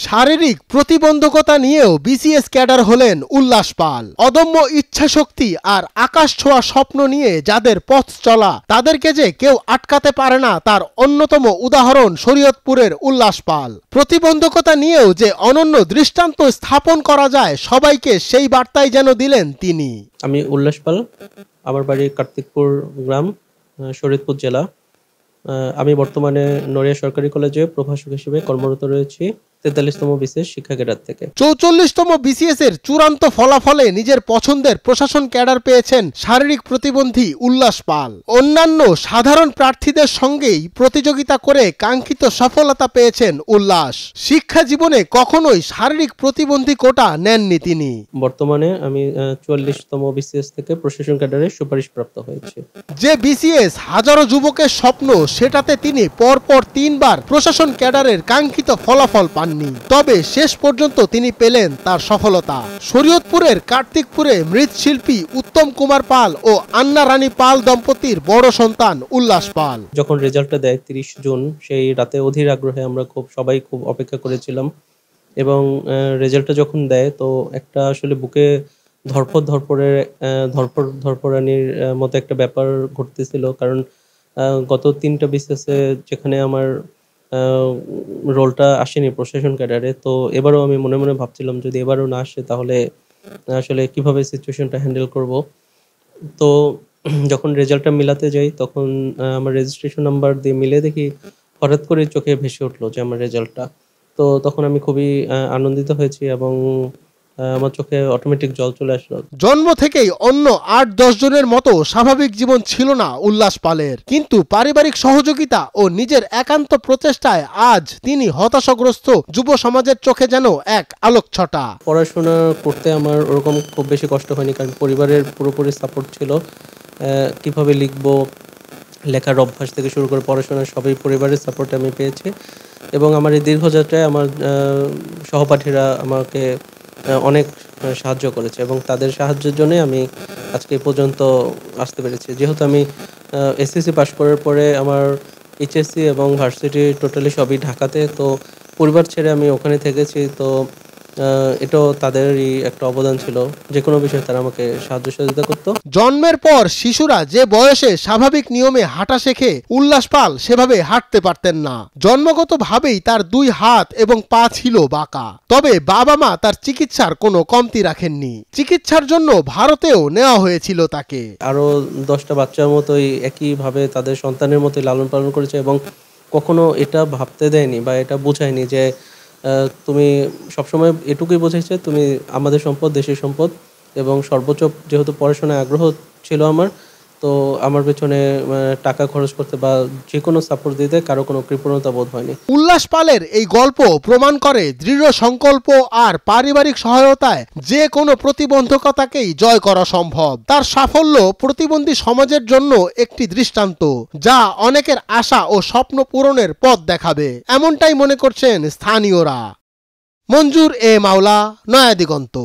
শারীরিক প্রতিবন্ধকতা নিয়েও বিসিএস ক্যাডার হলেন উল্লাস পাল। অদম্য ইচ্ছাশক্তি আর আকাশ ছোঁয়া স্বপ্ন নিয়ে যাদের পথ চলা, তাদেরকে যে কেউ আটকাতে পারে না তার অন্যতম উদাহরণ শরীয়তপুরের উল্লাস পাল। প্রতিবন্ধকতা নিয়েও যে অনন্য দৃষ্টান্ত স্থাপন করা যায়, সবাইকে সেই বার্তাই যেন দিলেন তিনি। আমি উল্লাস পাল, আমার বাড়ি কার্তিকপুর গ্রাম, শরীয়তপুর জেলা। আমি বর্তমানে নড়িয়া সরকারি কলেজে প্রভাষক হিসেবে কর্মরত রয়েছি ৪৩তম বিসিএস শিক্ষা ক্যাডার থেকে। ৪৪তম বিসিএস এর চূড়ান্ত ফলাফলে নিজের পছন্দের প্রশাসন ক্যাডার পেয়েছেন শারীরিক প্রতিবন্ধী উল্লাস পাল। অন্যান্য সাধারণ প্রার্থীদের সঙ্গেই প্রতিযোগিতা করে কাঙ্ক্ষিত সফলতা পেয়েছেন উল্লাস। শিক্ষা জীবনে কখনোই শারীরিক প্রতিবন্ধী কোটা নেননি তিনি। বর্তমানে আমি ৪৪তম বিসিএস থেকে প্রশাসন ক্যাডারে সুপারিশ প্রাপ্ত হয়েছে। যে বিসিএস হাজারো যুবকের স্বপ্ন, সেটাতে তিনি পরপর ৩ বার প্রশাসন ক্যাডারের কাঙ্ক্ষিত ফলাফল পান। তবে শেষ পর্যন্ত তিনি পেলেন তার সফলতা। শরীয়তপুরের কার্তিকপুরে মৃৎশিল্পী উত্তম কুমার পাল ও আন্না রানী পাল দম্পতির বড় সন্তান উল্লাস পাল। যখন রেজাল্টটা দেয় ৩০ জুন, সেই রাতে অধীর আগ্রহে আমরা সবাই খুব অপেক্ষা করেছিলাম এবং রেজাল্টটা যখন দেয় তো একটা আসলে বুকে ধরপড়ানির মতো একটা ব্যাপার ঘটতেছিল। কারণ গত ৩টা বিসিএসে যেখানে আমার রোলটা আসেনি প্রশাসন ক্যাডারে, তো এবারও আমি মনে মনে ভাবছিলাম যদি এবারও না আসে তাহলে আসলে কিভাবে সিচুয়েশনটা হ্যান্ডেল করব। তো যখন রেজাল্টটা মিলাতে যাই তখন আমার রেজিস্ট্রেশন নাম্বার দিয়ে মিলে দেখি হঠাৎ করে চোখে ভেসে উঠলো যে আমার রেজাল্টটা। তো তখন আমি খুবই আনন্দিত হয়েছি এবং আমার চোখে অটোমেটিক জল চলে আসলো। জন্ম থেকেই অন্য ৮-১০ জনের মতো স্বাভাবিক জীবন ছিল না উল্লাস পালের, কিন্তু পারিবারিক সহযোগিতা ও নিজের একান্ত প্রচেষ্টায় আজ তিনি হতাশাগ্রস্ত যুব সমাজের চোখে যেন এক আলোকছটা। পড়াশোনা করতে আমার ওরকম খুব বেশি কষ্ট হয়নি, কারণ পরিবারের পুরোপুরি সাপোর্ট ছিল। কিভাবে লিখবো, লেখার অভ্যাস থেকে শুরু করে পড়াশোনার সবই পরিবারের সাপোর্ট আমি পেয়েছি এবং আমার এই দীর্ঘযাত্রায় আমার সহপাঠীরা আমাকে অনেক সাহায্য করেছে এবং তাদের সাহায্যের জন্যই আমি আজকে পর্যন্ত আসতে পেরেছি। যেহেতু আমি এসএসসি পাস করার পরে আমার এইচএসসি এবং ভার্সিটি টোটালি সবই ঢাকাতে, তো পরিবার ছেড়ে আমি ওখানে থেকেছি। তো এটাও তাদেরই একটা অবদান ছিল, যে কোনো বিষয়ে তারা আমাকে সাহায্য সহযোগিতা করতো। জন্মের পর শিশুরা যে বয়সে স্বাভাবিক নিয়মে হাঁটা শেখে, উল্লাস পাল সেভাবে হাঁটতে পারতেন না। জন্মগতভাবেই তার 2 হাত এবং পা ছিল বাঁকা। তবে বাবা মা তার চিকিৎসার কোনো কমতি রাখেননি। চিকিৎসার জন্য ভারতেও নেওয়া হয়েছিল তাকে। আরো 10টা বাচ্চার মতোই একইভাবে তাদের সন্তানের মতোই লালন পালন করেছে এবং কখনো এটা ভাবতে দেয়নি বা এটা বোঝায়নি যে তুমি সবসময় এটুকুই বোঝাইছে তুমি আমাদের সম্পদ, দেশের সম্পদ। এবং সর্বোচ্চ যেহেতু পড়াশোনায় আগ্রহ ছিল আমার, তো আমার পেছনে টাকা খরচ করতে বা যে কোনো সাপোর্ট দিতে কারো কোনো কৃপণতা বোধ হয়নি। উল্লাস পালের এই গল্প প্রমাণ করে দৃঢ় সংকল্প আর পারিবারিক সহায়তায় যে কোনো প্রতিবন্ধকতাকেই জয় করা সম্ভব। তার সাফল্য প্রতিবন্ধী সমাজের জন্য একটি দৃষ্টান্ত, যা অনেকের আশা ও স্বপ্ন পূরণের পথ দেখাবে, এমনটাই মনে করছেন স্থানীয়রা। মঞ্জুর এ মাওলা, নয়া দিগন্ত।